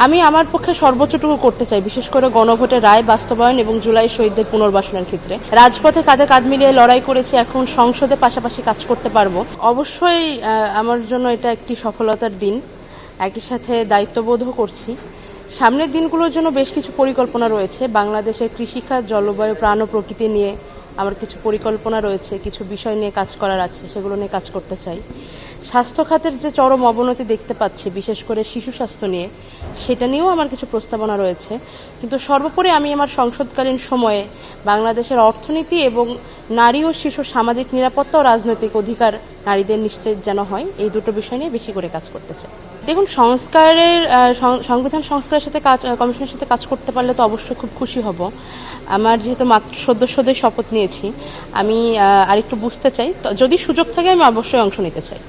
আমি আমার পক্ষে সর্বোচ্চটুকু করতে চাই, বিশেষ করে গণভোটের রায় বাস্তবায়ন এবং জুলাই শহীদদের পুনর্বাসনের ক্ষেত্রে রাজপথে কাঁধে কাঁধ মিলিয়ে লড়াই করেছি, এখন সংসদে পাশাপাশি কাজ করতে পারবো। অবশ্যই আমার জন্য এটা একটি সফলতার দিন, একই সাথে দায়িত্ববোধও করছি। সামনের দিনগুলোর জন্য বেশ কিছু পরিকল্পনা রয়েছে। বাংলাদেশের কৃষিখাত, জলবায়ু, প্রাণ ও প্রকৃতি নিয়ে আমার কিছু পরিকল্পনা রয়েছে, কিছু বিষয় নিয়ে কাজ করার আছে, সেগুলো নিয়ে কাজ করতে চাই। স্বাস্থ্য খাতের যে চরম অবনতি দেখতে পাচ্ছি, বিশেষ করে শিশু স্বাস্থ্য নিয়ে, সেটা নিয়েও আমার কিছু প্রস্তাবনা রয়েছে। কিন্তু সর্বোপরি আমি আমার সংসদকালীন সময়ে বাংলাদেশের অর্থনীতি এবং নারী ও শিশু সামাজিক নিরাপত্তা ও রাজনৈতিক অধিকার নারীদের নিশ্চিত যেন হয়, এই দুটো বিষয় নিয়ে বেশি করে কাজ করতে চাই। দেখুন, সংবিধান সংস্কারের সাথে কমিশনের সাথে কাজ করতে পারলে তো অবশ্যই খুব খুশি হব। আমার যেহেতু মাত্র সদ্যই শপথ নিয়েছি, আমি আরেকটু বুঝতে চাই, যদি সুযোগ থাকে আমি অবশ্যই অংশ নিতে চাই।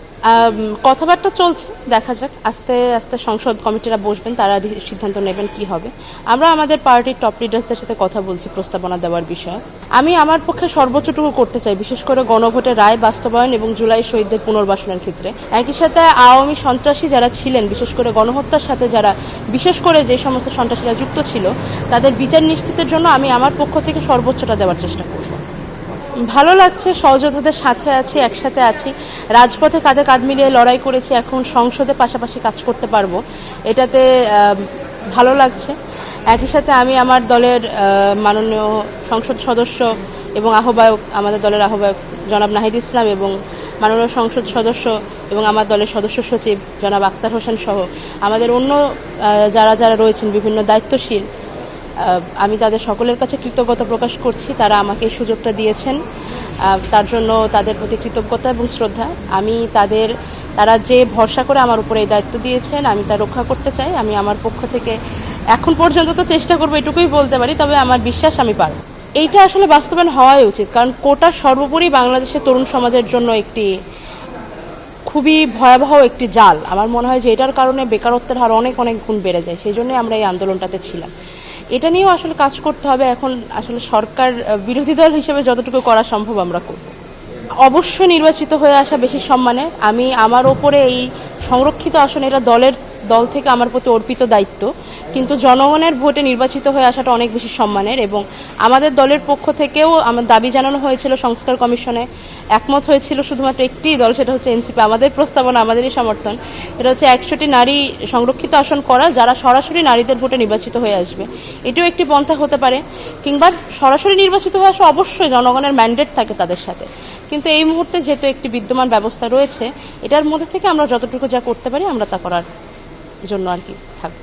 কথাবার্তা চলছে, দেখা যাক, আস্তে আস্তে সংসদ কমিটিরা বসবেন, তারা সিদ্ধান্ত নেবেন কি হবে। আমরা আমাদের পার্টির টপ লিডার্সদের সাথে কথা বলছি প্রস্তাবনা দেওয়ার বিষয়ে। আমি আমার পক্ষে সর্বোচ্চটুকু করতে চাই, বিশেষ করে গণভোটের রায় বাস্তবায়ন এবং জুলাই শহীদদের পুনর্বাসনের ক্ষেত্রে। একই সাথে আওয়ামী সন্ত্রাসী যারা ছিলেন, বিশেষ করে গণহত্যার সাথে যারা, বিশেষ করে যে সমস্ত সন্ত্রাসীরা যুক্ত ছিল, তাদের বিচার নিশ্চিতের জন্য আমি আমার পক্ষ থেকে সর্বোচ্চটা দেওয়ার চেষ্টা করব। ভালো লাগছে, সহযোদ্ধাদের সাথে আছি, একসাথে আছি, রাজপথে কাঁধে কাঁধ মিলিয়ে লড়াই করেছি, এখন সংসদে পাশাপাশি কাজ করতে পারবো, এটাতে ভালো লাগছে। একই সাথে আমি আমার দলের মাননীয় সংসদ সদস্য এবং আহ্বায়ক, আমাদের দলের আহ্বায়ক জনাব নাহিদ ইসলাম এবং মাননীয় সংসদ সদস্য এবং আমার দলের সদস্য সচিব জনাব আক্তার হোসেন সহ আমাদের অন্য যারা রয়েছেন বিভিন্ন দায়িত্বশীল, আমি তাদের সকলের কাছে কৃতজ্ঞতা প্রকাশ করছি। তারা আমাকে এই সুযোগটা দিয়েছেন, তার জন্য তাদের প্রতি কৃতজ্ঞতা এবং শ্রদ্ধা। আমি তারা যে ভরসা করে আমার উপরে এই দায়িত্ব দিয়েছেন, আমি তা রক্ষা করতে চাই। আমি আমার পক্ষ থেকে এখন পর্যন্ত তো চেষ্টা করবো, এটুকুই বলতে পারি, তবে আমার বিশ্বাস আমি পারব। এইটা আসলে বাস্তবায়ন হওয়াই উচিত, কারণ কোটা সর্বোপরি বাংলাদেশের তরুণ সমাজের জন্য একটি খুবই ভয়াবহ একটি জাল। আমার মনে হয় যে এটার কারণে বেকারত্বের হার অনেক গুণ বেড়ে যায়, সেই জন্যই আমরা এই আন্দোলনটাতে ছিলাম। এটা নিয়েও আসলে কাজ করতে হবে। এখন আসলে সরকার, বিরোধী দল হিসেবে যতটুকু করা সম্ভব আমরা করব। অবশ্যই নির্বাচিত হয়ে আসা বেশি সম্মানে। আমি আমার ওপরে এই সংরক্ষিত আসন, এটা দল থেকে আমার প্রতি অর্পিত দায়িত্ব, কিন্তু জনগণের ভোটে নির্বাচিত হয়ে আসাটা অনেক বেশি সম্মানের। এবং আমাদের দলের পক্ষ থেকেও আমার দাবি জানানো হয়েছিল, সংস্কার কমিশনে একমত হয়েছিল শুধুমাত্র একটি দল, সেটা হচ্ছে এনসিপি। আমাদের প্রস্তাবনা, আমাদেরই সমর্থন, এটা হচ্ছে 100টি নারী সংরক্ষিত আসন করা, যারা সরাসরি নারীদের ভোটে নির্বাচিত হয়ে আসবে। এটিও একটি পন্থা হতে পারে। কিংবা সরাসরি নির্বাচিত হয়ে আসা, অবশ্যই জনগণের ম্যান্ডেট থাকে তাদের সাথে, কিন্তু এই মুহূর্তে যেহেতু একটি বিদ্যমান ব্যবস্থা রয়েছে, এটার মধ্যে থেকে আমরা যতটুকু যা করতে পারি আমরা তা করার জন্য আর কি থাকবে।